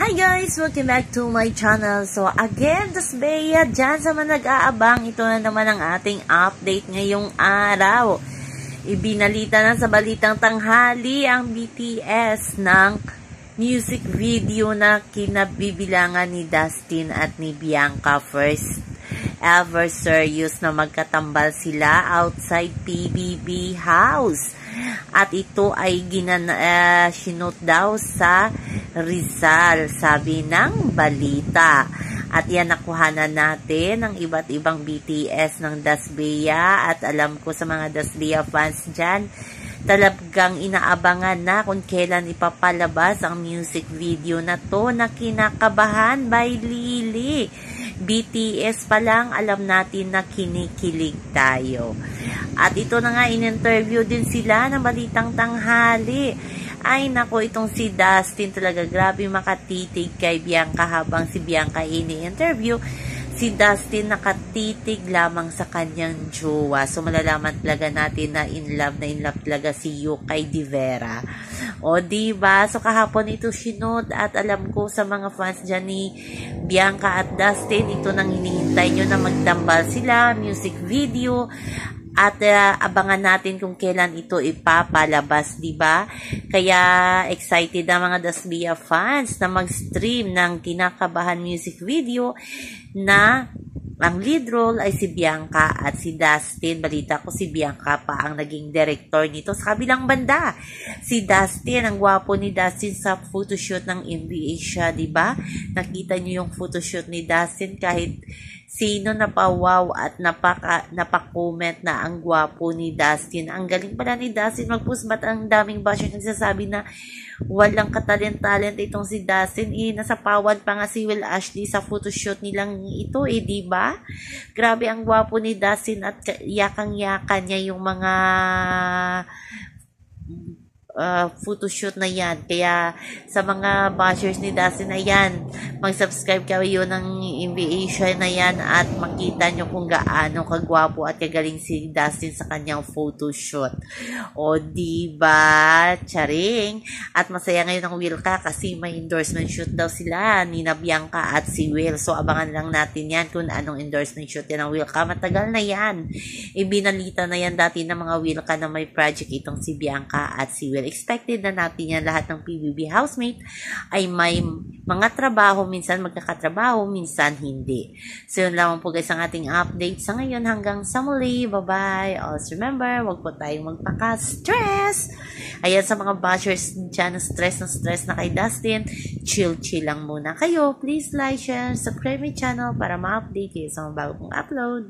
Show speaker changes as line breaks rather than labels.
Hi guys! Welcome back to my channel. So again, das Bea, dyan sa mga nag-aabang, ito na naman ang ating update ngayong araw. Ibinalita na sa balitang tanghali ang BTS ng music video na kinabibilangan ni Dustin at ni Bianca. First ever serious na magkatambal sila outside PBB house. At ito ay sinot daw sa Rizal, sabi ng balita. At yan, nakuhanan natin ng iba't ibang BTS ng Das Bea. At alam ko sa mga Das Bea fans dyan, talagang inaabangan na kung kailan ipapalabas ang music video na to na kinakabahan by Lily. BTS pa lang, alam natin na kinikilig tayo. At ito na nga, in-interview din sila ng balitang tanghali. Ay nako, itong si Dustin talaga, grabe makatitig kay Bianca habang si Bianca ini-interview. Si Dustin nakatitig lamang sa kanyang jowa. So malalaman talaga natin na in love talaga si Yukay De Vera. O diba? So kahapon ito sinod at alam ko sa mga fans dyan ni Bianca at Dustin, ito nang hinihintay nyo na magtambal sila, music video. At abangan natin kung kailan ito ipapalabas, diba? Kaya excited na mga Das Bea fans na mag-stream ng kinakabahan music video na ang lead role ay si Bianca at si Dustin. Balita ko si Bianca pa ang naging director nito. Sa kabilang banda, si Dustin, ang gwapo ni Dustin sa photoshoot ng NBA siya, diba? Nakita niyo yung photoshoot ni Dustin, kahit sino napawaw at napakomment na ang gwapo ni Dustin. Ang galing pala ni Dustin mag-post, ba't ang daming basher nagsasabi na walang katalent-talent itong si Dustin. Nasa pawad pa nga si Will Ashley sa photoshoot nilang ito, diba? Grabe ang gwapo ni Dustin at yakang-yakan niya yung mga photoshoot na yan. Kaya sa mga bashers ni Dustin, ayan, mag-subscribe kayo ng invitation na yan at makita nyo kung gaano kagwapo at kagaling si Dustin sa kanyang photoshoot. O diba? Charing! At masaya ngayon ang Wilka kasi may endorsement shoot daw sila ni Bianca at si Will. So abangan lang natin yan kung anong endorsement shoot yan ng Wilka. Matagal na yan. Ibinalita na yan dati ng mga Wilka na may project itong si Bianca at si Will. Expected na natin yan, lahat ng PBB housemate ay may mga trabaho, minsan magkakatrabaho, minsan hindi. So yun lamang po guys ang ating update sa ngayon, hanggang sa muli. Bye-bye. Also remember, wag po tayong magpaka-stress. Ayan, sa mga bashers dyan na stress na kay Dustin, chill lang muna kayo. Please like, share, subscribe my channel para ma-update kayo sa mga bagong upload.